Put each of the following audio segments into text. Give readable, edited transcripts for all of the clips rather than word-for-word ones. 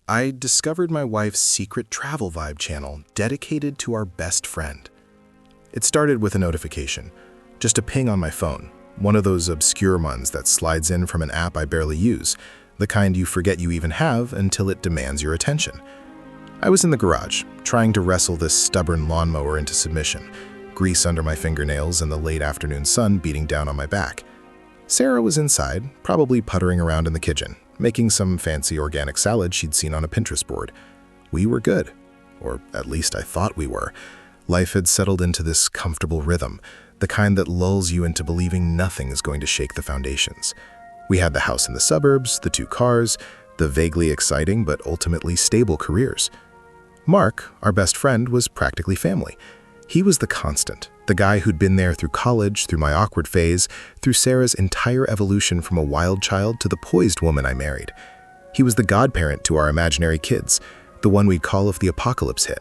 I discovered my wife's secret travel vibe channel dedicated to our best friend. It started with a notification, just a ping on my phone, one of those obscure ones that slides in from an app I barely use, the kind you forget you even have until it demands your attention. I was in the garage, trying to wrestle this stubborn lawnmower into submission, grease under my fingernails and the late afternoon sun beating down on my back. Sarah was inside, probably puttering around in the kitchen, making some fancy organic salad she'd seen on a Pinterest board. We were good, or at least I thought we were. Life had settled into this comfortable rhythm, the kind that lulls you into believing nothing is going to shake the foundations. We had the house in the suburbs, the 2 cars, the vaguely exciting but ultimately stable careers. Mark, our best friend, was practically family. He was the constant, the guy who'd been there through college, through my awkward phase, through Sarah's entire evolution from a wild child to the poised woman I married. He was the godparent to our imaginary kids, the one we'd call if the apocalypse hit.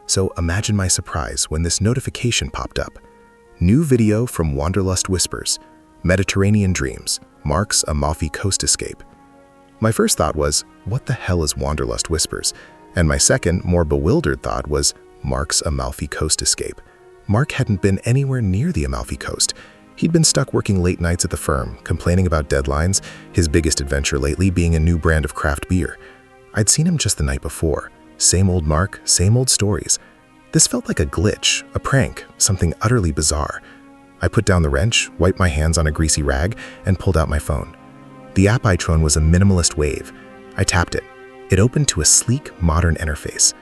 So imagine my surprise when this notification popped up. New video from Wanderlust Whispers, Mediterranean Dreams, Mark's Amalfi Coast Escape. My first thought was, what the hell is Wanderlust Whispers? And my second, more bewildered thought was, Mark's Amalfi Coast Escape. Mark hadn't been anywhere near the Amalfi Coast. He'd been stuck working late nights at the firm, complaining about deadlines, his biggest adventure lately being a new brand of craft beer. I'd seen him just the night before. Same old Mark, same old stories. This felt like a glitch, a prank, something utterly bizarre. I put down the wrench, wiped my hands on a greasy rag, and pulled out my phone. The app I chose was a minimalist wave. I tapped it. It opened to a sleek, modern interface.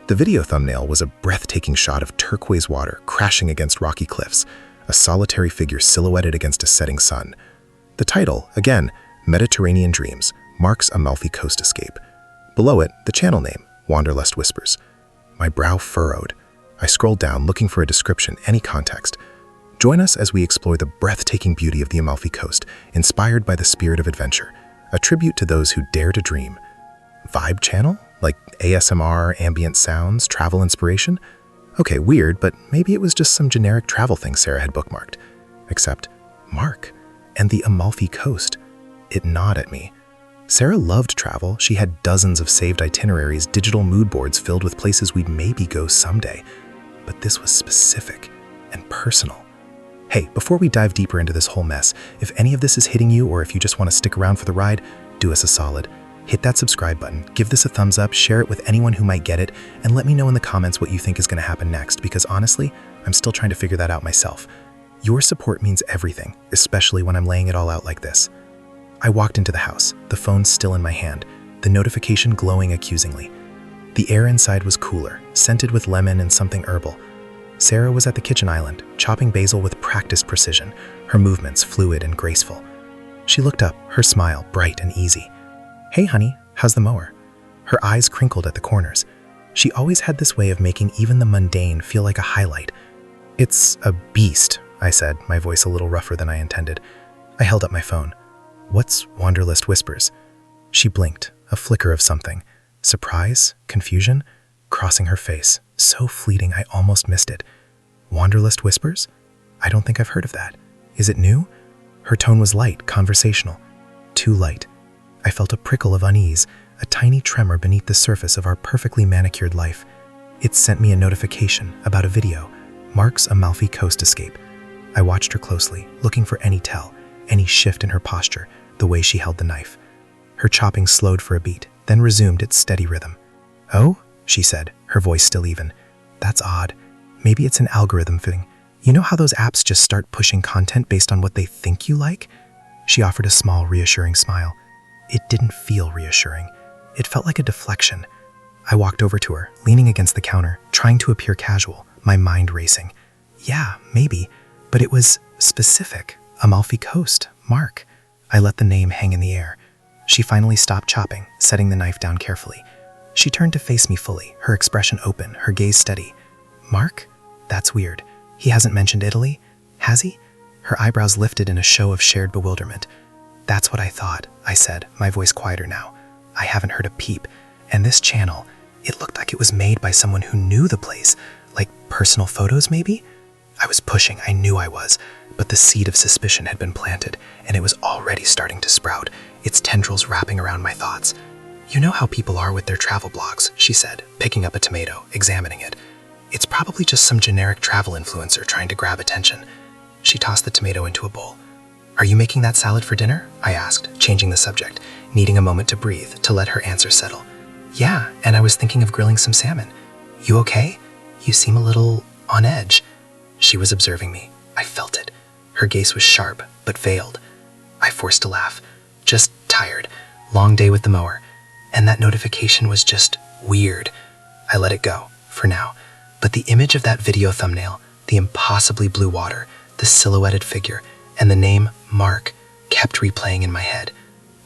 The video thumbnail was a breathtaking shot of turquoise water crashing against rocky cliffs, a solitary figure silhouetted against a setting sun. The title, again, Mediterranean Dreams, Mark's Amalfi Coast Escape. Below it, the channel name, Wanderlust Whispers. My brow furrowed. I scrolled down looking for a description, any context. Join us as we explore the breathtaking beauty of the Amalfi Coast, inspired by the spirit of adventure, a tribute to those who dare to dream. Vibe channel? Like ASMR, ambient sounds, travel inspiration? Okay, weird, but maybe it was just some generic travel thing Sarah had bookmarked. Except Mark and the Amalfi Coast. It gnawed at me. Sarah loved travel. She had dozens of saved itineraries, digital mood boards filled with places we'd maybe go someday. But this was specific and personal. Hey, before we dive deeper into this whole mess, if any of this is hitting you or if you just want to stick around for the ride, do us a solid. Hit that subscribe button, give this a thumbs up, share it with anyone who might get it, and let me know in the comments what you think is going to happen next, because honestly, I'm still trying to figure that out myself. Your support means everything, especially when I'm laying it all out like this. I walked into the house, the phone still in my hand, the notification glowing accusingly. The air inside was cooler, scented with lemon and something herbal. Sarah was at the kitchen island, chopping basil with practiced precision, her movements fluid and graceful. She looked up, her smile bright and easy. "Hey honey, how's the mower?" Her eyes crinkled at the corners. She always had this way of making even the mundane feel like a highlight. "It's a beast," I said, my voice a little rougher than I intended. I held up my phone. "What's Wanderlust Whispers?" She blinked, a flicker of something. Surprise? Confusion? Crossing her face, so fleeting I almost missed it. Wanderlust Whispers? I don't think I've heard of that. Is it new? Her tone was light, conversational. Too light. I felt a prickle of unease, a tiny tremor beneath the surface of our perfectly manicured life. It sent me a notification about a video, Mark's Amalfi Coast Escape. I watched her closely, looking for any tell, any shift in her posture, the way she held the knife. Her chopping slowed for a beat, then resumed its steady rhythm. "Oh?" she said, her voice still even. "That's odd. Maybe it's an algorithm thing. You know how those apps just start pushing content based on what they think you like?" She offered a small, reassuring smile. It didn't feel reassuring. It felt like a deflection. I walked over to her, leaning against the counter, trying to appear casual, my mind racing. Yeah, maybe, but it was specific. Amalfi Coast, Mark. I let the name hang in the air. She finally stopped chopping, setting the knife down carefully. She turned to face me fully, her expression open, her gaze steady. "Mark? That's weird. He hasn't mentioned Italy? Has he?" Her eyebrows lifted in a show of shared bewilderment. "That's what I thought," I said, my voice quieter now. "I haven't heard a peep. And this channel, it looked like it was made by someone who knew the place. Like personal photos, maybe?" I was pushing, I knew I was. But the seed of suspicion had been planted, and it was already starting to sprout, its tendrils wrapping around my thoughts. "You know how people are with their travel blogs," she said, picking up a tomato, examining it. "It's probably just some generic travel influencer trying to grab attention." She tossed the tomato into a bowl. "Are you making that salad for dinner?" I asked, changing the subject, needing a moment to breathe, to let her answer settle. "Yeah, and I was thinking of grilling some salmon. You okay? You seem a little on edge." She was observing me. I felt it. Her gaze was sharp, but veiled. I forced a laugh. "Just tired. Long day with the mower. And that notification was just weird." I let it go, for now. But the image of that video thumbnail, the impossibly blue water, the silhouetted figure, and the name Mark kept replaying in my head.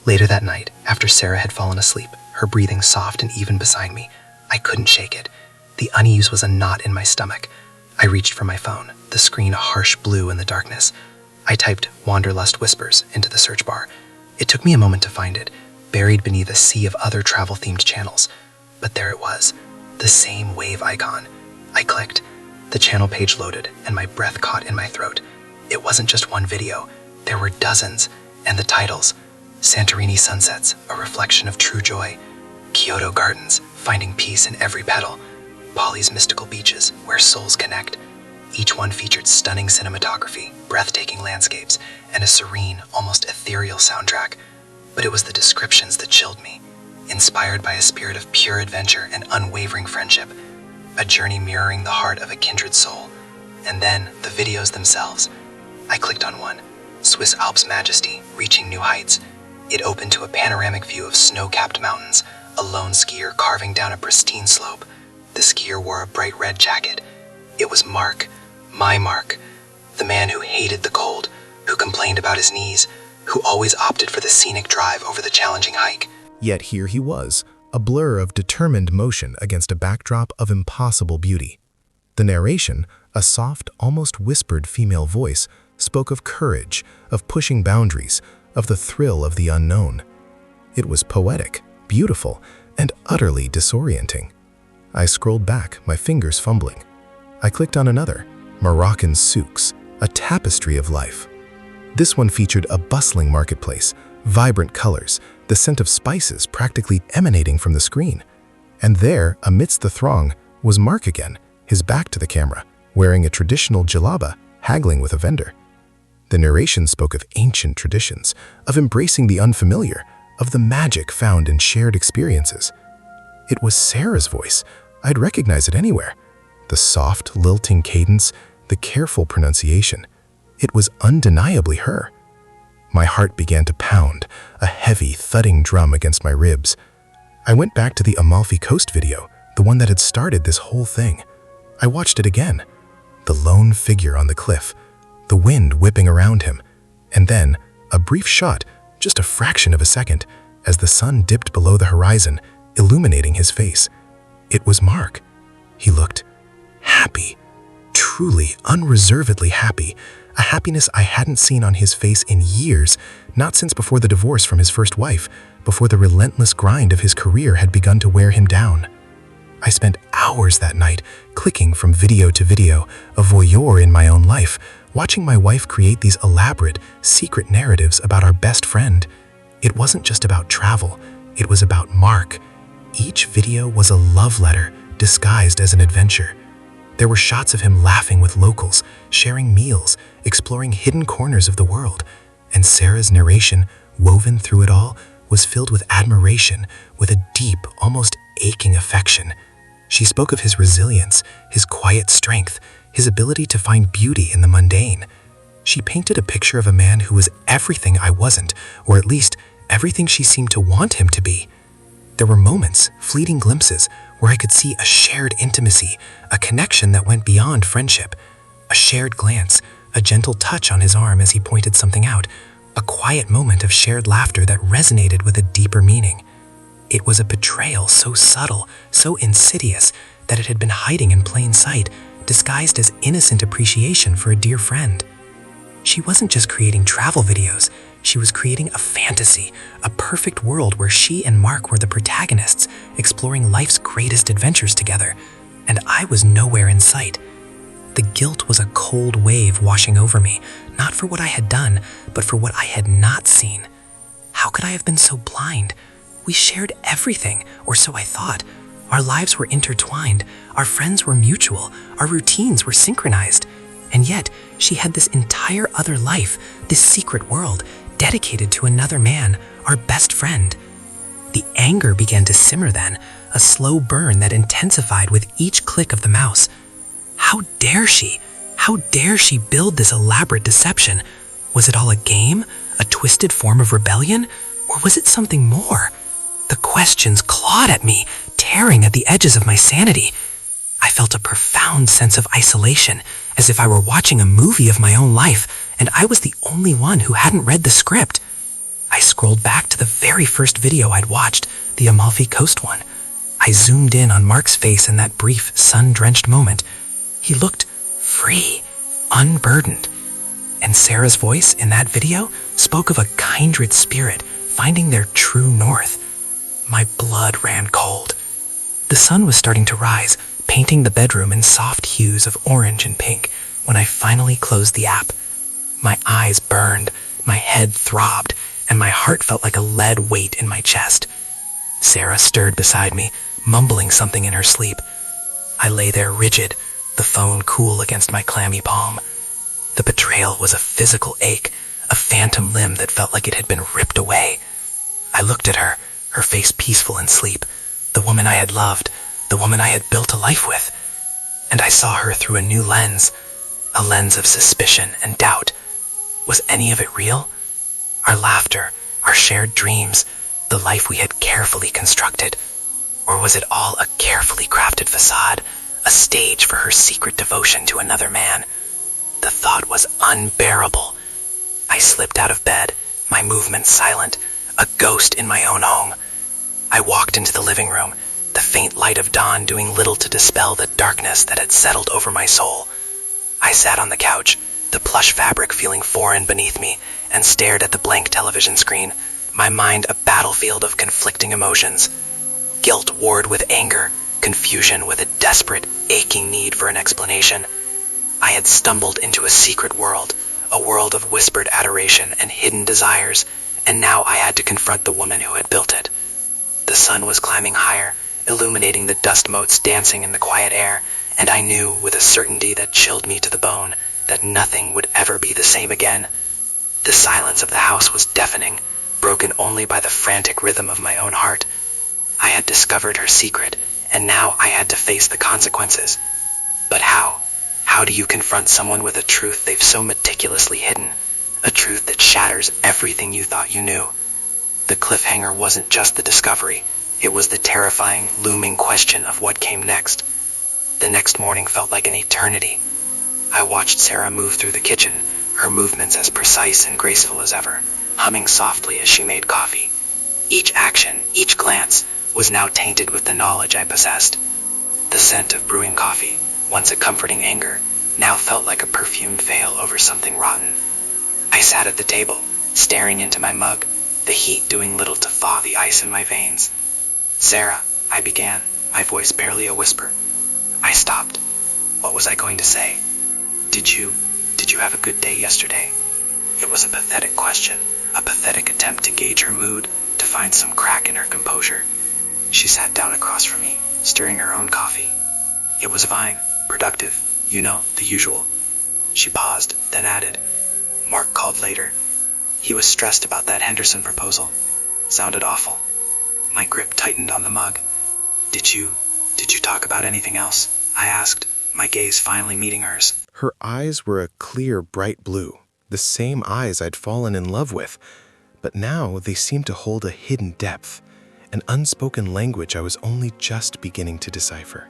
Later that night, after Sarah had fallen asleep, her breathing soft and even beside me, I couldn't shake it. The unease was a knot in my stomach. I reached for my phone, the screen a harsh blue in the darkness. I typed Wanderlust Whispers into the search bar. It took me a moment to find it, buried beneath a sea of other travel-themed channels. But there it was, the same wave icon. I clicked. The channel page loaded, and my breath caught in my throat. It wasn't just one video. There were dozens, and the titles: Santorini Sunsets, a reflection of true joy; Kyoto Gardens, finding peace in every petal; Bali's mystical beaches, where souls connect. Each one featured stunning cinematography, breathtaking landscapes, and a serene, almost ethereal soundtrack. But it was the descriptions that chilled me, inspired by a spirit of pure adventure and unwavering friendship, a journey mirroring the heart of a kindred soul. And then, the videos themselves. I clicked on one, Swiss Alps Majesty, Reaching New Heights. It opened to a panoramic view of snow-capped mountains, a lone skier carving down a pristine slope. The skier wore a bright red jacket. It was Mark, my Mark, the man who hated the cold, who complained about his knees, who always opted for the scenic drive over the challenging hike. Yet here he was, a blur of determined motion against a backdrop of impossible beauty. The narration, a soft, almost whispered female voice, spoke of courage, of pushing boundaries, of the thrill of the unknown. It was poetic, beautiful, and utterly disorienting. I scrolled back, my fingers fumbling. I clicked on another, Moroccan Souks, a tapestry of life. This one featured a bustling marketplace, vibrant colors, the scent of spices practically emanating from the screen. And there, amidst the throng, was Mark again, his back to the camera, wearing a traditional djellaba, haggling with a vendor. The narration spoke of ancient traditions, of embracing the unfamiliar, of the magic found in shared experiences. It was Sarah's voice. I'd recognize it anywhere. The soft, lilting cadence, the careful pronunciation. It was undeniably her. My heart began to pound, a heavy, thudding drum against my ribs. I went back to the Amalfi Coast video, the one that had started this whole thing. I watched it again. The lone figure on the cliff, the wind whipping around him, and then a brief shot, just a fraction of a second, as the sun dipped below the horizon, illuminating his face. It was Mark. He looked happy, truly, unreservedly happy, a happiness I hadn't seen on his face in years, not since before the divorce from his first wife, before the relentless grind of his career had begun to wear him down. I spent hours that night, clicking from video to video, a voyeur in my own life, watching my wife create these elaborate, secret narratives about our best friend. It wasn't just about travel, it was about Mark. Each video was a love letter disguised as an adventure. There were shots of him laughing with locals, sharing meals, exploring hidden corners of the world, and Sarah's narration, woven through it all, was filled with admiration, with a deep, almost aching affection. She spoke of his resilience, his quiet strength, his ability to find beauty in the mundane. She painted a picture of a man who was everything I wasn't, or at least everything she seemed to want him to be. There were moments, fleeting glimpses, where I could see a shared intimacy, a connection that went beyond friendship. A shared glance, a gentle touch on his arm as he pointed something out, a quiet moment of shared laughter that resonated with a deeper meaning. It was a betrayal so subtle, so insidious, that it had been hiding in plain sight, disguised as innocent appreciation for a dear friend. She wasn't just creating travel videos, she was creating a fantasy, a perfect world where she and Mark were the protagonists, exploring life's greatest adventures together, and I was nowhere in sight. The guilt was a cold wave washing over me, not for what I had done, but for what I had not seen. How could I have been so blind? We shared everything, or so I thought. Our lives were intertwined, our friends were mutual, our routines were synchronized. And yet, she had this entire other life, this secret world, dedicated to another man, our best friend. The anger began to simmer then, a slow burn that intensified with each click of the mouse. How dare she? How dare she build this elaborate deception? Was it all a game? A twisted form of rebellion? Or was it something more? The questions clawed at me, tearing at the edges of my sanity. I felt a profound sense of isolation, as if I were watching a movie of my own life, and I was the only one who hadn't read the script. I scrolled back to the very first video I'd watched, the Amalfi Coast one. I zoomed in on Mark's face in that brief, sun-drenched moment. He looked free, unburdened. And Sarah's voice in that video spoke of a kindred spirit finding their true north. My blood ran cold. The sun was starting to rise, painting the bedroom in soft hues of orange and pink when I finally closed the app. My eyes burned, my head throbbed, and my heart felt like a lead weight in my chest. Sarah stirred beside me, mumbling something in her sleep. I lay there rigid, the phone cool against my clammy palm. The betrayal was a physical ache, a phantom limb that felt like it had been ripped away. I looked at her, her face peaceful in sleep, the woman I had loved, the woman I had built a life with. And I saw her through a new lens, a lens of suspicion and doubt. Was any of it real? Our laughter, our shared dreams, the life we had carefully constructed? Or was it all a carefully crafted facade, a stage for her secret devotion to another man? The thought was unbearable. I slipped out of bed, my movements silent, a ghost in my own home. I walked into the living room, the faint light of dawn doing little to dispel the darkness that had settled over my soul. I sat on the couch, the plush fabric feeling foreign beneath me, and stared at the blank television screen, my mind a battlefield of conflicting emotions. Guilt warred with anger, confusion with a desperate, aching need for an explanation. I had stumbled into a secret world, a world of whispered adoration and hidden desires, and now I had to confront the woman who had built it. The sun was climbing higher, illuminating the dust motes dancing in the quiet air, and I knew with a certainty that chilled me to the bone that nothing would ever be the same again. The silence of the house was deafening, broken only by the frantic rhythm of my own heart. I had discovered her secret, and now I had to face the consequences. But how? How do you confront someone with a truth they've so meticulously hidden? A truth that shatters everything you thought you knew. The cliffhanger wasn't just the discovery, it was the terrifying, looming question of what came next. The next morning felt like an eternity. I watched Sarah move through the kitchen, her movements as precise and graceful as ever, humming softly as she made coffee. Each action, each glance, was now tainted with the knowledge I possessed. The scent of brewing coffee, once a comforting anger, now felt like a perfumed veil over something rotten. I sat at the table, staring into my mug, the heat doing little to thaw the ice in my veins. "Sarah," I began, my voice barely a whisper. I stopped. What was I going to say? Did you have a good day yesterday?" It was a pathetic question, a pathetic attempt to gauge her mood, to find some crack in her composure. She sat down across from me, stirring her own coffee. "It was fine, productive, the usual." She paused, then added, "Mark called later. He was stressed about that Henderson proposal. Sounded awful." My grip tightened on the mug. Did you talk about anything else?" I asked, my gaze finally meeting hers. Her eyes were a clear, bright blue, the same eyes I'd fallen in love with, but now they seemed to hold a hidden depth, an unspoken language I was only just beginning to decipher.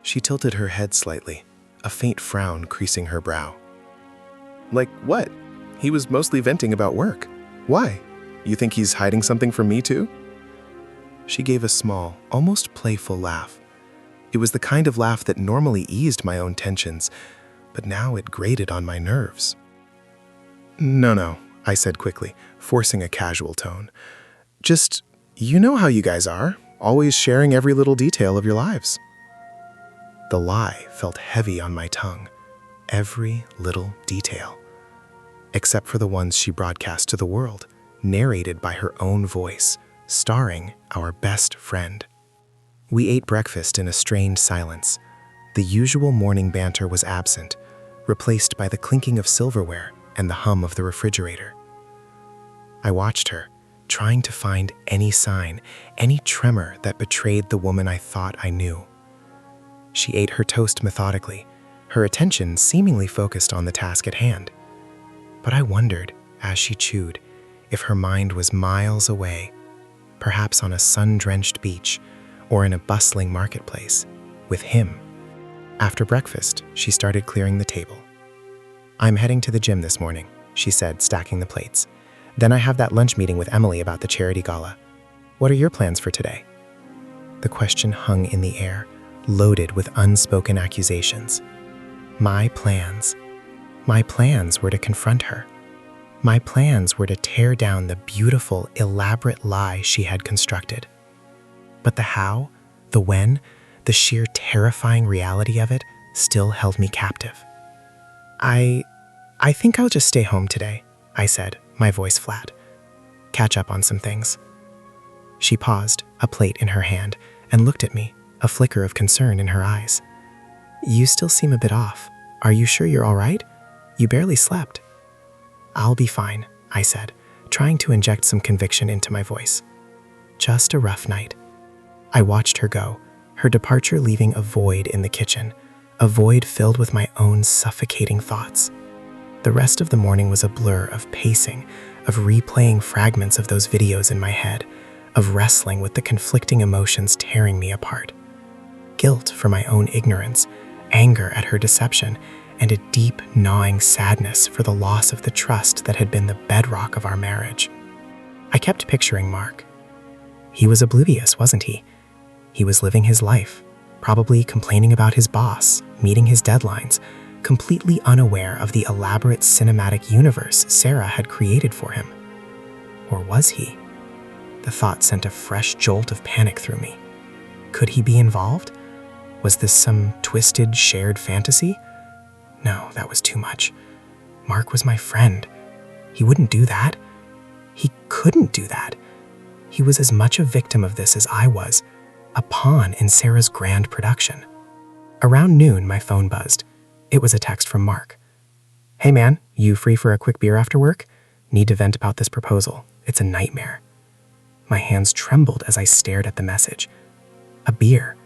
She tilted her head slightly, a faint frown creasing her brow. "Like what? He was mostly venting about work. Why? You think he's hiding something from me too?" She gave a small, almost playful laugh. It was the kind of laugh that normally eased my own tensions, but now it grated on my nerves. No, I said quickly, forcing a casual tone. "Just, you know how you guys are, always sharing every little detail of your lives." The lie felt heavy on my tongue. Every little detail. Except for the ones she broadcast to the world, narrated by her own voice, starring our best friend. We ate breakfast in a strained silence. The usual morning banter was absent, replaced by the clinking of silverware and the hum of the refrigerator. I watched her, trying to find any sign, any tremor that betrayed the woman I thought I knew. She ate her toast methodically, her attention seemingly focused on the task at hand. But I wondered, as she chewed, if her mind was miles away, perhaps on a sun-drenched beach or in a bustling marketplace, with him. After breakfast, she started clearing the table. "I'm heading to the gym this morning," she said, stacking the plates. "Then I have that lunch meeting with Emily about the charity gala. What are your plans for today?" The question hung in the air, loaded with unspoken accusations. My plans. My plans were to confront her. My plans were to tear down the beautiful, elaborate lie she had constructed. But the how, the when, the sheer terrifying reality of it still held me captive. I think I'll just stay home today," I said, my voice flat. "Catch up on some things." She paused, a plate in her hand, and looked at me, a flicker of concern in her eyes. "You still seem a bit off. Are you sure you're all right? You barely slept." "I'll be fine," I said, trying to inject some conviction into my voice. "Just a rough night." I watched her go, her departure leaving a void in the kitchen, a void filled with my own suffocating thoughts. The rest of the morning was a blur of pacing, of replaying fragments of those videos in my head, of wrestling with the conflicting emotions tearing me apart. Guilt for my own ignorance, anger at her deception, and a deep, gnawing sadness for the loss of the trust that had been the bedrock of our marriage. I kept picturing Mark. He was oblivious, wasn't he? He was living his life, probably complaining about his boss, meeting his deadlines, completely unaware of the elaborate cinematic universe Sarah had created for him. Or was he? The thought sent a fresh jolt of panic through me. Could he be involved? Was this some twisted, shared fantasy? No, that was too much. Mark was my friend. He wouldn't do that. He couldn't do that. He was as much a victim of this as I was, a pawn in Sarah's grand production. Around noon, my phone buzzed. It was a text from Mark. "Hey man, you free for a quick beer after work? Need to vent about this proposal. It's a nightmare." My hands trembled as I stared at the message. A beer.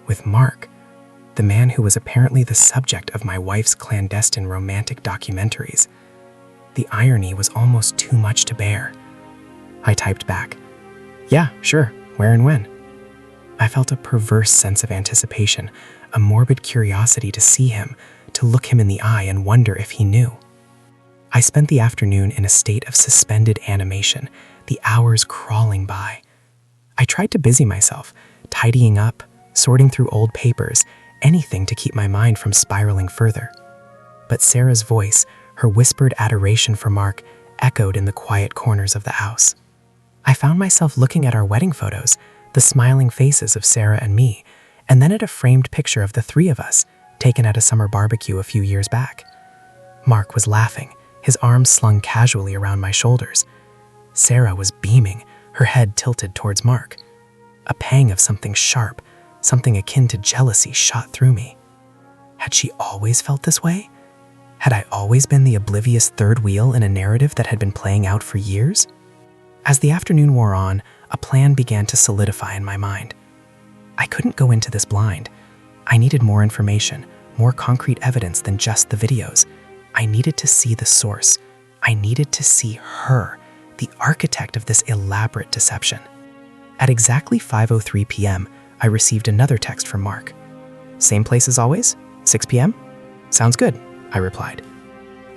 With Mark, the man who was apparently the subject of my wife's clandestine romantic documentaries. The irony was almost too much to bear. I typed back, "Yeah, sure, where and when?" I felt a perverse sense of anticipation, a morbid curiosity to see him, to look him in the eye and wonder if he knew. I spent the afternoon in a state of suspended animation, the hours crawling by. I tried to busy myself, tidying up, sorting through old papers, anything to keep my mind from spiraling further. But Sarah's voice, her whispered adoration for Mark, echoed in the quiet corners of the house. I found myself looking at our wedding photos, the smiling faces of Sarah and me, and then at a framed picture of the three of us, taken at a summer barbecue a few years back. Mark was laughing, his arms slung casually around my shoulders. Sarah was beaming, her head tilted towards Mark. A pang of something sharp, something akin to jealousy shot through me. Had she always felt this way? Had I always been the oblivious third wheel in a narrative that had been playing out for years? As the afternoon wore on, a plan began to solidify in my mind. I couldn't go into this blind. I needed more information, more concrete evidence than just the videos. I needed to see the source. I needed to see her, the architect of this elaborate deception. At exactly 5:03 p.m., I received another text from Mark. "Same place as always? 6 p.m.? Sounds good," I replied.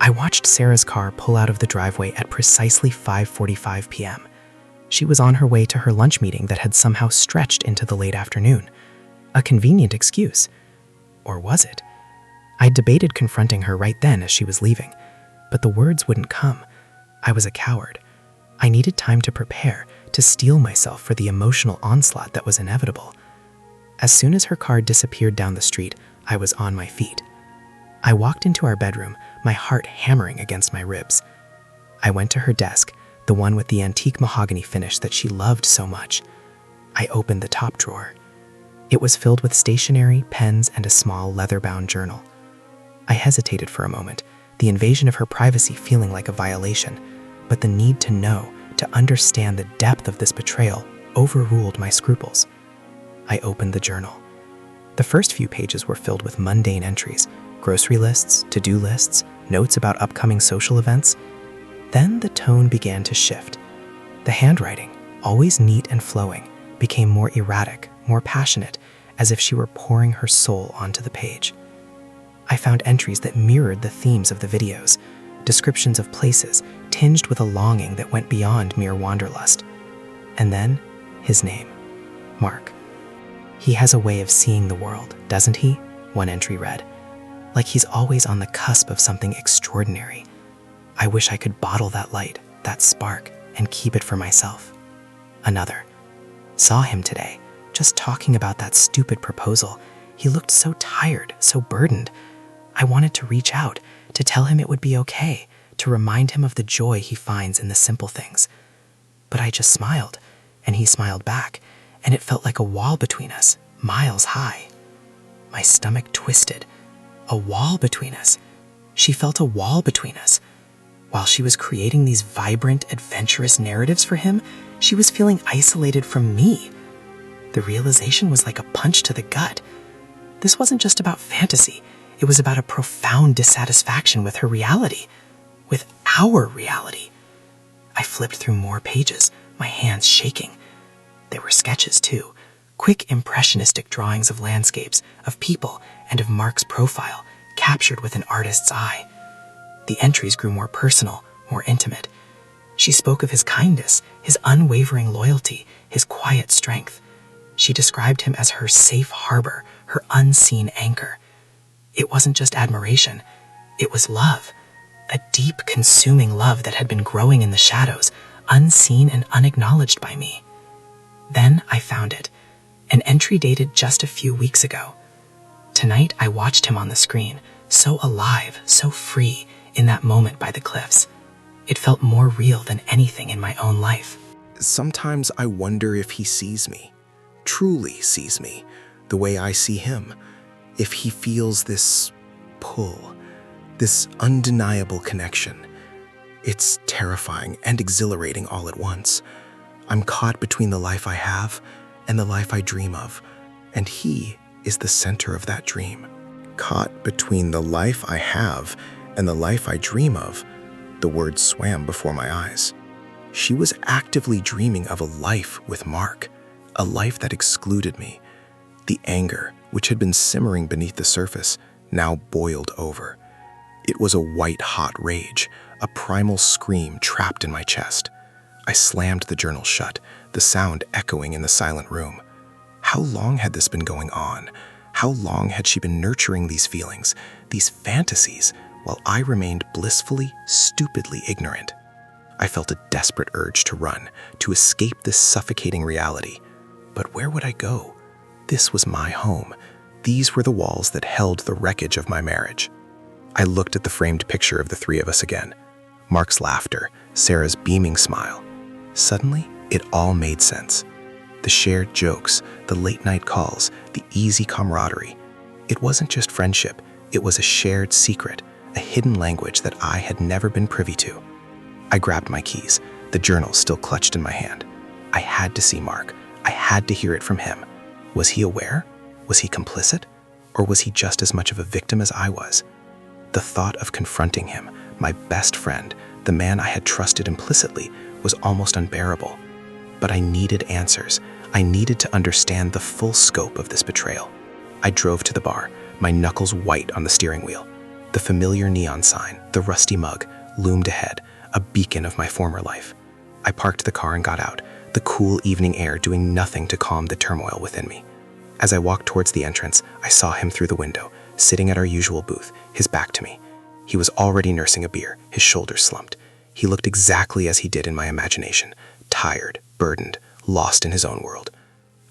I watched Sarah's car pull out of the driveway at precisely 5:45 p.m. She was on her way to her lunch meeting that had somehow stretched into the late afternoon. A convenient excuse. Or was it? I debated confronting her right then as she was leaving, but the words wouldn't come. I was a coward. I needed time to prepare, to steel myself for the emotional onslaught that was inevitable. As soon as her car disappeared down the street, I was on my feet. I walked into our bedroom, my heart hammering against my ribs. I went to her desk, the one with the antique mahogany finish that she loved so much. I opened the top drawer. It was filled with stationery, pens, and a small leather-bound journal. I hesitated for a moment, the invasion of her privacy feeling like a violation, but the need to know, to understand the depth of this betrayal, overruled my scruples. I opened the journal. The first few pages were filled with mundane entries, grocery lists, to-do lists, notes about upcoming social events. Then the tone began to shift. The handwriting, always neat and flowing, became more erratic, more passionate, as if she were pouring her soul onto the page. I found entries that mirrored the themes of the videos, descriptions of places tinged with a longing that went beyond mere wanderlust. And then, his name, Mark. "He has a way of seeing the world, doesn't he?" one entry read. "Like he's always on the cusp of something extraordinary. I wish I could bottle that light, that spark, and keep it for myself." Another, "Saw him today, just talking about that stupid proposal. He looked so tired, so burdened. I wanted to reach out, to tell him it would be okay, to remind him of the joy he finds in the simple things. But I just smiled, and he smiled back, and it felt like a wall between us, miles high." My stomach twisted. A wall between us. She felt a wall between us. While she was creating these vibrant, adventurous narratives for him, she was feeling isolated from me. The realization was like a punch to the gut. This wasn't just about fantasy. It was about a profound dissatisfaction with her reality, with our reality. I flipped through more pages, my hands shaking. There were sketches, too. Quick, impressionistic drawings of landscapes, of people, and of Mark's profile, captured with an artist's eye. The entries grew more personal, more intimate. She spoke of his kindness, his unwavering loyalty, his quiet strength. She described him as her safe harbor, her unseen anchor. It wasn't just admiration. It was love. A deep, consuming love that had been growing in the shadows, unseen and unacknowledged by me. Then I found it. An entry dated just a few weeks ago. Tonight I watched him on the screen, so alive, so free, in that moment by the cliffs. It felt more real than anything in my own life. Sometimes I wonder if he sees me, truly sees me, the way I see him. If he feels this pull, this undeniable connection. It's terrifying and exhilarating all at once. I'm caught between the life I have and the life I dream of, and he is the center of that dream. Caught between the life I have and the life I dream of, the words swam before my eyes. She was actively dreaming of a life with Mark, a life that excluded me. The anger, which had been simmering beneath the surface, now boiled over. It was a white-hot rage, a primal scream trapped in my chest. I slammed the journal shut, the sound echoing in the silent room. How long had this been going on? How long had she been nurturing these feelings, these fantasies, while I remained blissfully, stupidly ignorant? I felt a desperate urge to run, to escape this suffocating reality. But where would I go? This was my home. These were the walls that held the wreckage of my marriage. I looked at the framed picture of the three of us again. Mark's laughter, Sarah's beaming smile. Suddenly, it all made sense. The shared jokes, the late-night calls, the easy camaraderie. It wasn't just friendship, it was a shared secret, a hidden language that I had never been privy to. I grabbed my keys, the journal still clutched in my hand. I had to see Mark. I had to hear it from him. Was he aware? Was he complicit? Or was he just as much of a victim as I was? The thought of confronting him, my best friend, the man I had trusted implicitly, was almost unbearable. But I needed answers. I needed to understand the full scope of this betrayal. I drove to the bar, my knuckles white on the steering wheel. The familiar neon sign, the rusty mug, loomed ahead, a beacon of my former life. I parked the car and got out, the cool evening air doing nothing to calm the turmoil within me. As I walked towards the entrance, I saw him through the window, sitting at our usual booth, his back to me. He was already nursing a beer, his shoulders slumped. He looked exactly as he did in my imagination, tired, burdened, lost in his own world.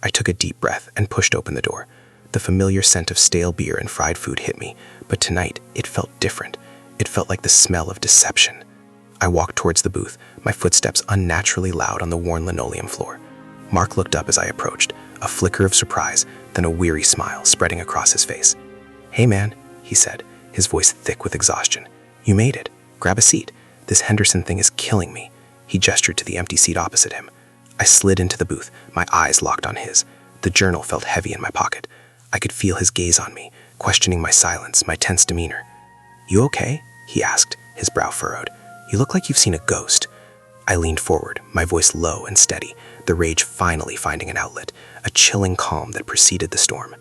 I took a deep breath and pushed open the door. The familiar scent of stale beer and fried food hit me, but tonight it felt different. It felt like the smell of deception. I walked towards the booth, my footsteps unnaturally loud on the worn linoleum floor. Mark looked up as I approached, a flicker of surprise, then a weary smile spreading across his face. "Hey man," he said, his voice thick with exhaustion. "You made it. Grab a seat. This Henderson thing is killing me." He gestured to the empty seat opposite him. I slid into the booth, my eyes locked on his. The journal felt heavy in my pocket. I could feel his gaze on me, questioning my silence, my tense demeanor. "You okay?" he asked, his brow furrowed. "You look like you've seen a ghost." I leaned forward, my voice low and steady, the rage finally finding an outlet, a chilling calm that preceded the storm.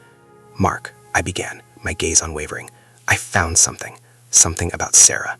"Mark," I began, my gaze unwavering. "I found something about Sarah."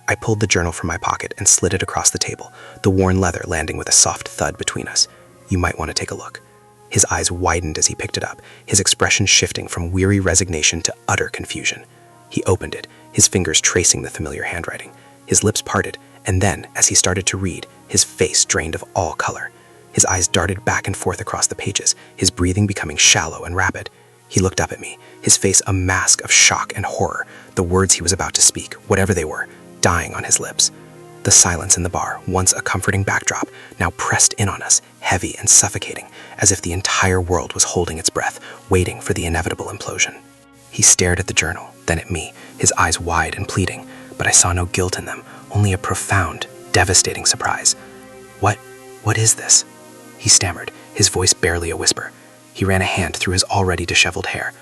I pulled the journal from my pocket and slid it across the table, the worn leather landing with a soft thud between us. "You might want to take a look." His eyes widened as he picked it up, his expression shifting from weary resignation to utter confusion. He opened it, his fingers tracing the familiar handwriting. His lips parted, and then, as he started to read, his face drained of all color. His eyes darted back and forth across the pages, his breathing becoming shallow and rapid. He looked up at me, his face a mask of shock and horror, the words he was about to speak, whatever they were, dying on his lips. The silence in the bar, once a comforting backdrop, now pressed in on us, heavy and suffocating, as if the entire world was holding its breath, waiting for the inevitable implosion. He stared at the journal, then at me, his eyes wide and pleading, but I saw no guilt in them, only a profound, devastating surprise. What is this?" he stammered, his voice barely a whisper. He ran a hand through his already disheveled hair.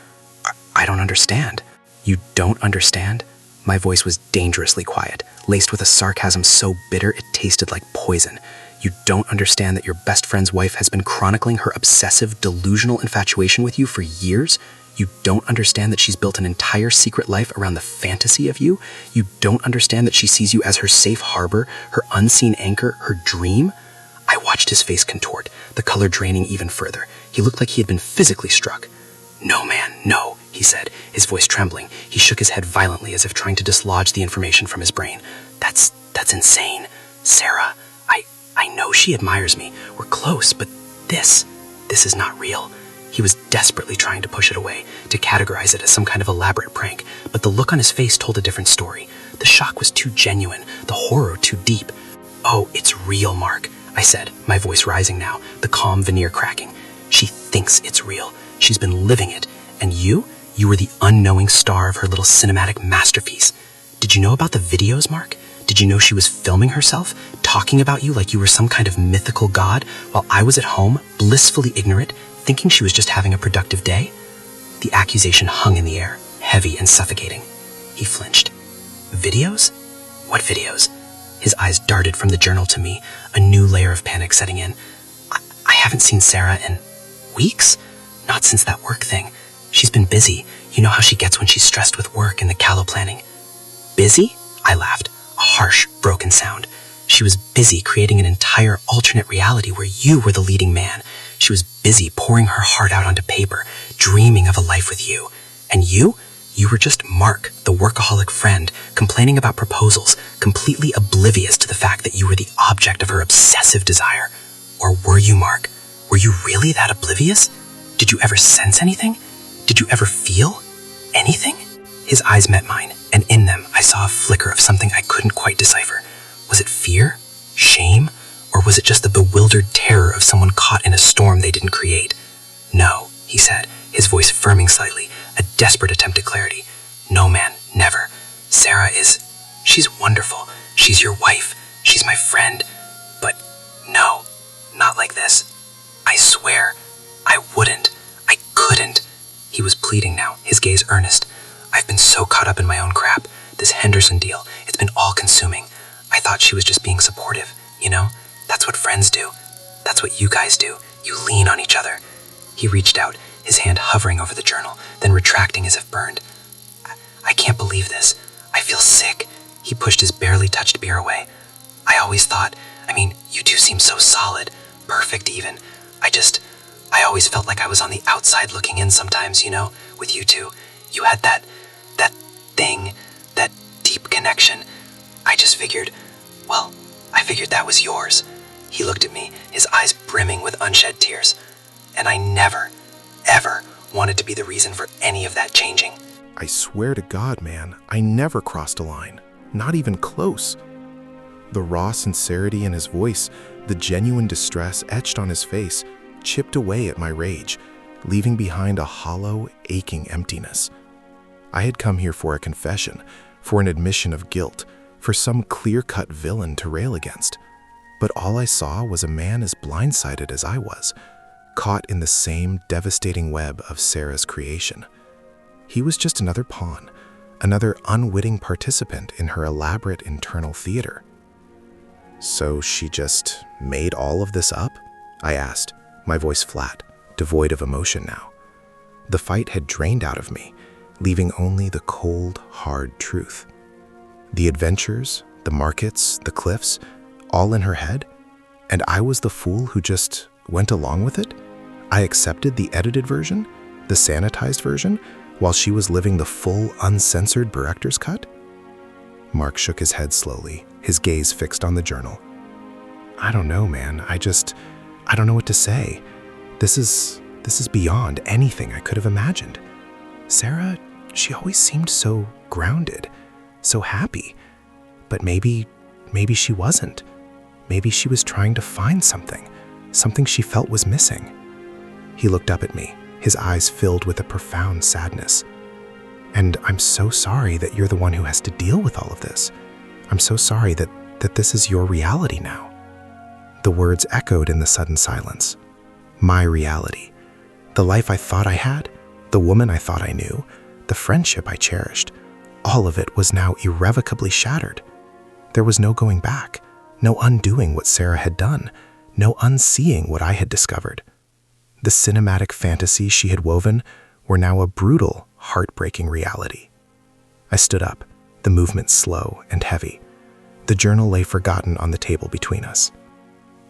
I don't understand." "You don't understand?" My voice was dangerously quiet, laced with a sarcasm so bitter it tasted like poison. "You don't understand that your best friend's wife has been chronicling her obsessive, delusional infatuation with you for years? You don't understand that she's built an entire secret life around the fantasy of you? You don't understand that she sees you as her safe harbor, her unseen anchor, her dream?" I watched his face contort, the color draining even further. He looked like he had been physically struck. "No, man, no," he said, his voice trembling. He shook his head violently as if trying to dislodge the information from his brain. That's insane. Sarah, I know she admires me. We're close, but this is not real." He was desperately trying to push it away, to categorize it as some kind of elaborate prank, but the look on his face told a different story. The shock was too genuine, the horror too deep. "Oh, it's real, Mark," I said, my voice rising now, the calm veneer cracking. "She thinks it's real. She's been living it. And you were the unknowing star of her little cinematic masterpiece. Did you know about the videos, Mark? Did you know she was filming herself, talking about you like you were some kind of mythical god, while I was at home, blissfully ignorant, thinking she was just having a productive day?" The accusation hung in the air, heavy and suffocating. He flinched. "Videos? What videos?" His eyes darted from the journal to me, a new layer of panic setting in. I haven't seen Sarah in weeks? Not since that work thing. She's been busy. You know how she gets when she's stressed with work and the callow planning." "Busy?" I laughed, a harsh, broken sound. "She was busy creating an entire alternate reality where you were the leading man. She was busy pouring her heart out onto paper, dreaming of a life with you. And you were just Mark, the workaholic friend, complaining about proposals, completely oblivious to the fact that you were the object of her obsessive desire. Or were you, Mark? Were you really that oblivious? Did you ever sense anything? Did you ever feel anything?" His eyes met mine, and in them I saw a flicker of something I couldn't quite decipher. Was it fear? Shame? Or was it just the bewildered terror of someone caught in a storm they didn't create? "No," he said, his voice firming slightly, a desperate attempt at clarity. "No, man, never. Sarah she's wonderful. She's your wife. She's my friend. But no, not like this. I swear, I wouldn't. I couldn't." He was pleading now, his gaze earnest. "I've been so caught up in my own crap. This Henderson deal, it's been all-consuming. I thought she was just being supportive, you know? That's what friends do. That's what you guys do. You lean on each other." He reached out, his hand hovering over the journal, then retracting as if burned. I can't believe this. I feel sick." He pushed his barely touched beer away. "I always thought, you two seem so solid, perfect even. I always felt like I was on the outside looking in sometimes, with you two. You had that thing, that deep connection. I figured that was yours." He looked at me, his eyes brimming with unshed tears. "And I never, ever wanted to be the reason for any of that changing." I swear to God, man, I never crossed a line. Not even close. The raw sincerity in his voice, the genuine distress etched on his face, chipped away at my rage, leaving behind a hollow, aching emptiness. I had come here for a confession, for an admission of guilt, for some clear-cut villain to rail against. But all I saw was a man as blindsided as I was, caught in the same devastating web of Sarah's creation. He was just another pawn, another unwitting participant in her elaborate internal theater. "So she just made all of this up?" I asked, my voice flat, devoid of emotion now. The fight had drained out of me, leaving only the cold, hard truth. The adventures, the markets, the cliffs, all in her head, and I was the fool who just went along with it? I accepted the edited version, the sanitized version, while she was living the full, uncensored director's cut? Mark shook his head slowly, his gaze fixed on the journal. "I don't know, man. I don't know what to say. This is beyond anything I could have imagined. Sarah, she always seemed so grounded, so happy. But maybe she wasn't. Maybe she was trying to find something she felt was missing." He looked up at me, his eyes filled with a profound sadness. "And I'm so sorry that you're the one who has to deal with all of this. I'm so sorry that this is your reality now." The words echoed in the sudden silence. My reality. The life I thought I had, the woman I thought I knew, the friendship I cherished, all of it was now irrevocably shattered. There was no going back, no undoing what Sarah had done, no unseeing what I had discovered. The cinematic fantasies she had woven were now a brutal, heartbreaking reality. I stood up, the movement slow and heavy. The journal lay forgotten on the table between us.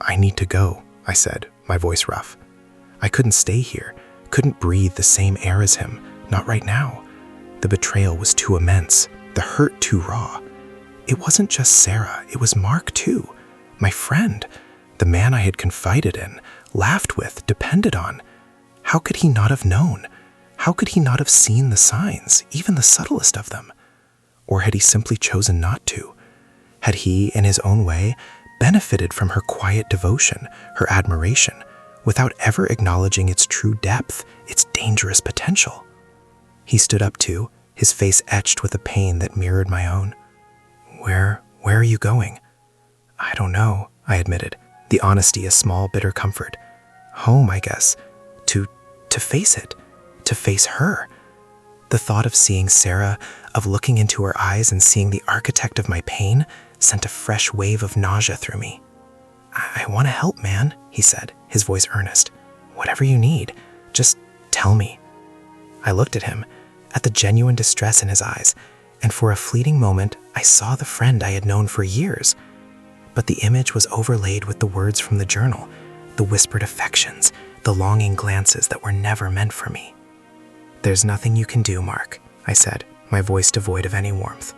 "I need to go," I said, my voice rough. I couldn't stay here, couldn't breathe the same air as him, not right now. The betrayal was too immense, the hurt too raw. It wasn't just Sarah, it was Mark too, my friend, the man I had confided in, laughed with, depended on. How could he not have known? How could he not have seen the signs, even the subtlest of them? Or had he simply chosen not to? Had he, in his own way, benefited from her quiet devotion, her admiration, without ever acknowledging its true depth, its dangerous potential? He stood up too, his face etched with a pain that mirrored my own. Where are you going?" "I don't know," I admitted, the honesty a small, bitter comfort. "Home, I guess. To face it. To face her." The thought of seeing Sarah, of looking into her eyes and seeing the architect of my pain, sent a fresh wave of nausea through me. I want to help, man," he said, his voice earnest. "Whatever you need, just tell me." I looked at him, at the genuine distress in his eyes, and for a fleeting moment, I saw the friend I had known for years. But the image was overlaid with the words from the journal, the whispered affections, the longing glances that were never meant for me. "There's nothing you can do, Mark," I said, my voice devoid of any warmth.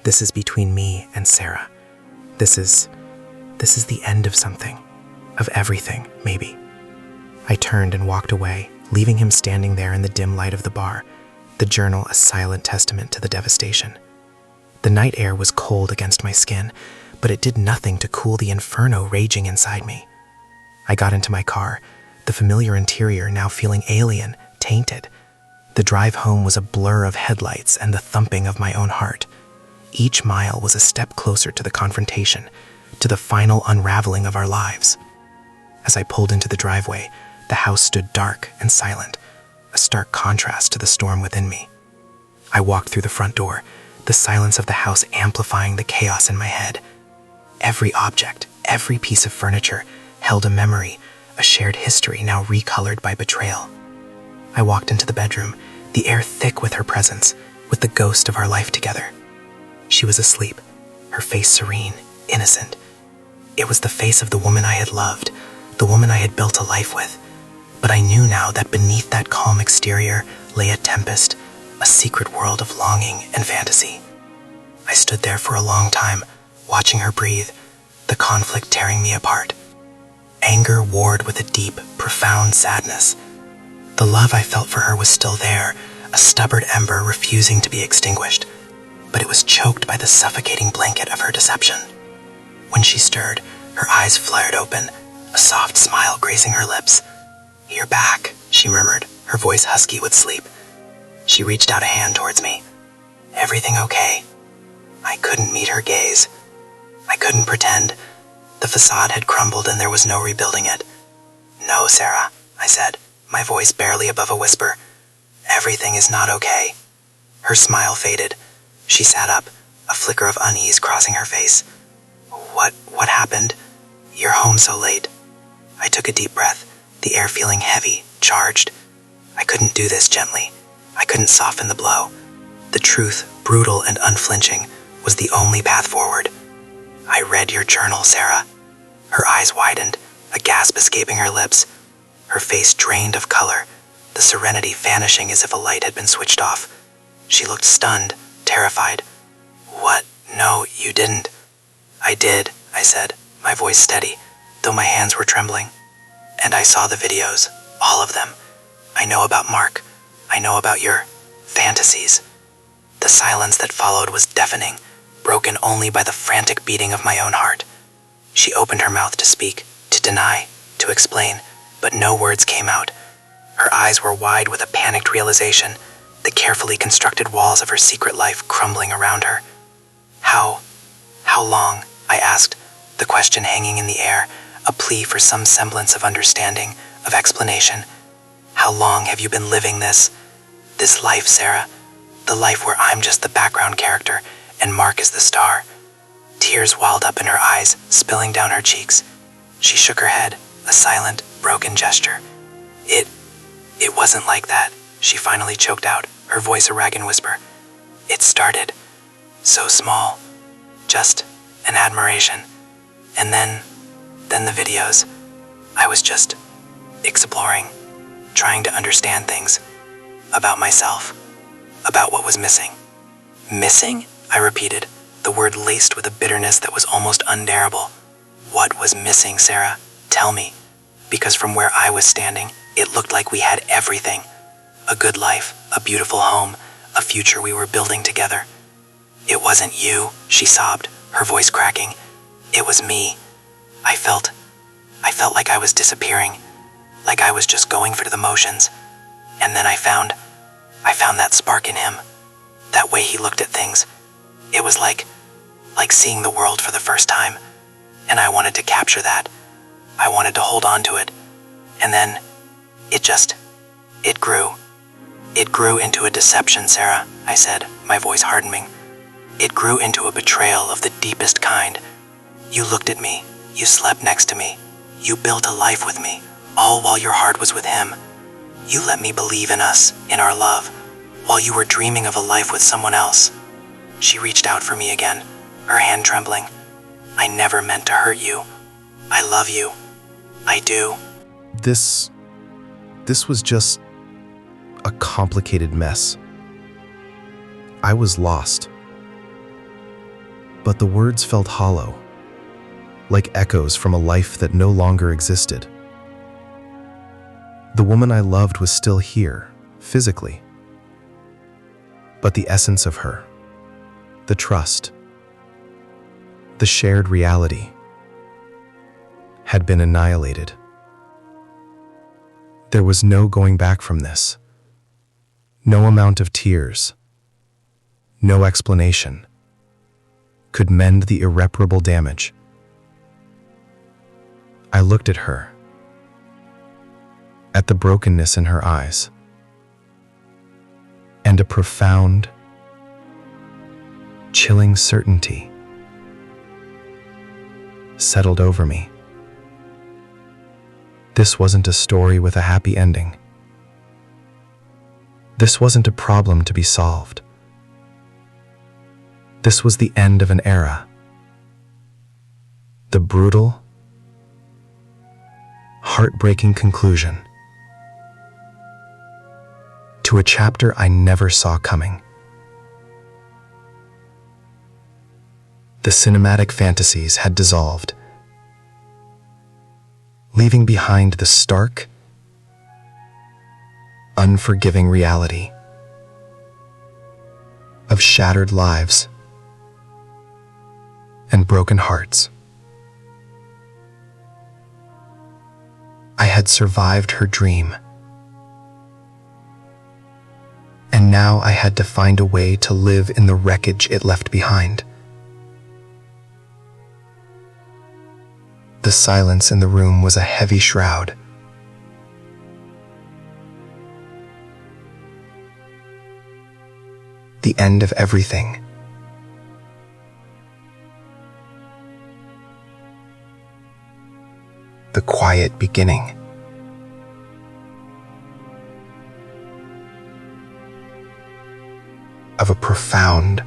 "This is between me and Sarah. This is the end of something, of everything, maybe." I turned and walked away, leaving him standing there in the dim light of the bar, the journal a silent testament to the devastation. The night air was cold against my skin, but it did nothing to cool the inferno raging inside me. I got into my car, the familiar interior now feeling alien, tainted. The drive home was a blur of headlights and the thumping of my own heart. Each mile was a step closer to the confrontation, to the final unraveling of our lives. As I pulled into the driveway, the house stood dark and silent, a stark contrast to the storm within me. I walked through the front door, the silence of the house amplifying the chaos in my head. Every object, every piece of furniture held a memory, a shared history now recolored by betrayal. I walked into the bedroom, the air thick with her presence, with the ghost of our life together. She was asleep, her face serene, innocent. It was the face of the woman I had loved, the woman I had built a life with. But I knew now that beneath that calm exterior lay a tempest, a secret world of longing and fantasy. I stood there for a long time, watching her breathe, the conflict tearing me apart. Anger warred with a deep, profound sadness. The love I felt for her was still there, a stubborn ember refusing to be extinguished, but it was choked by the suffocating blanket of her deception. When she stirred, her eyes flared open, a soft smile gracing her lips. "You're back," she murmured, her voice husky with sleep. She reached out a hand towards me. "Everything okay?" I couldn't meet her gaze. I couldn't pretend. The facade had crumbled and there was no rebuilding it. "No, Sarah," I said, my voice barely above a whisper. "Everything is not okay." Her smile faded. She sat up, a flicker of unease crossing her face. What happened? You're home so late." I took a deep breath, the air feeling heavy, charged. I couldn't do this gently. I couldn't soften the blow. The truth, brutal and unflinching, was the only path forward. "I read your journal, Sarah." Her eyes widened, a gasp escaping her lips. Her face drained of color, the serenity vanishing as if a light had been switched off. She looked stunned, terrified. "What? No, you didn't." "I did," I said, my voice steady, though my hands were trembling. "And I saw the videos, all of them. I know about Mark. I know about your fantasies." The silence that followed was deafening, broken only by the frantic beating of my own heart. She opened her mouth to speak, to deny, to explain, but no words came out. Her eyes were wide with a panicked realization, the carefully constructed walls of her secret life crumbling around her. How long?" I asked, the question hanging in the air, a plea for some semblance of understanding, of explanation. "How long have you been living this life, Sarah? The life where I'm just the background character and Mark is the star." Tears welled up in her eyes, spilling down her cheeks. She shook her head, a silent, broken gesture. It wasn't like that," she finally choked out, her voice a ragged whisper. "It started so small, just an admiration. And then the videos. I was just exploring, trying to understand things about myself, about what was missing." "Missing?" I repeated, the word laced with a bitterness that was almost unbearable. "What was missing, Sarah? Tell me." Because from where I was standing, it looked like we had everything. A good life, a beautiful home, a future we were building together. "It wasn't you," she sobbed, her voice cracking. "It was me. I felt like I was disappearing, like I was just going through the motions. And then I found that spark in him, that way he looked at things. It was like seeing the world for the first time, and I wanted to capture that. I wanted to hold on to it. And then it grew. It grew into a deception, Sarah," I said, my voice hardening. "It grew into a betrayal of the deepest kind. You looked at me, you slept next to me, you built a life with me, all while your heart was with him. You let me believe in us, in our love, while you were dreaming of a life with someone else." She reached out for me again, her hand trembling. "I never meant to hurt you. I love you. I do." This was just a complicated mess. I was lost. But the words felt hollow, like echoes from a life that no longer existed. The woman I loved was still here, physically. But the essence of her, the trust, the shared reality, had been annihilated. There was no going back from this. No amount of tears, no explanation, could mend the irreparable damage. I looked at her, at the brokenness in her eyes, and a profound, chilling certainty settled over me. This wasn't a story with a happy ending. This wasn't a problem to be solved. This was the end of an era. The brutal, heartbreaking conclusion to a chapter I never saw coming. The cinematic fantasies had dissolved, leaving behind the stark, unforgiving reality of shattered lives and broken hearts. I had survived her dream. And now I had to find a way to live in the wreckage it left behind. The silence in the room was a heavy shroud. The end of everything. The quiet beginning. Of a profound,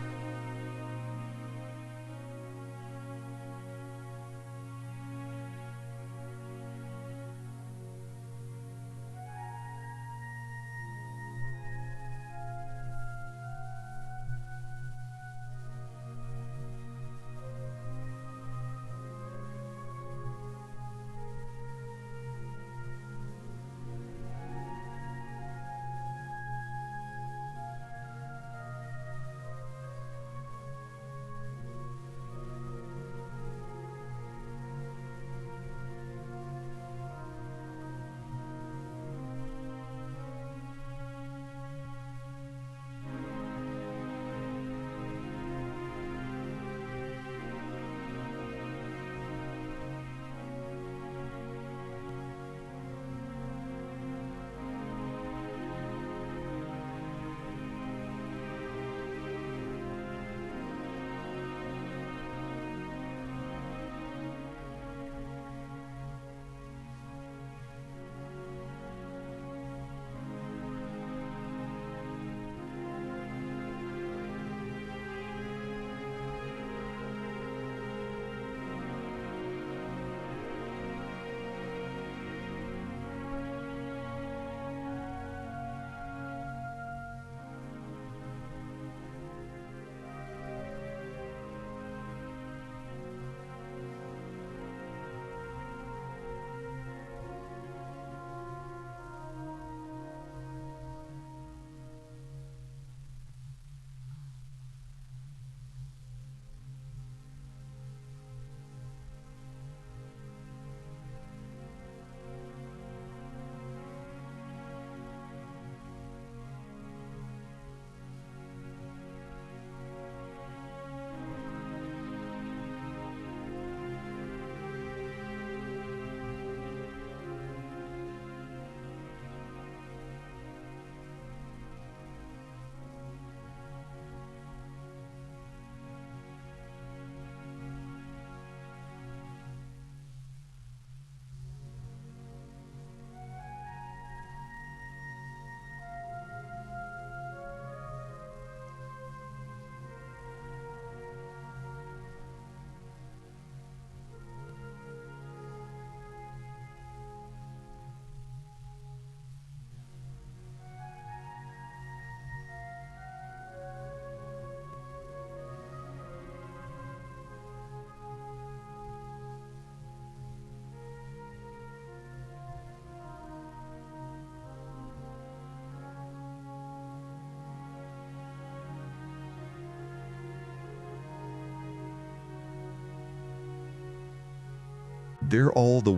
They're all the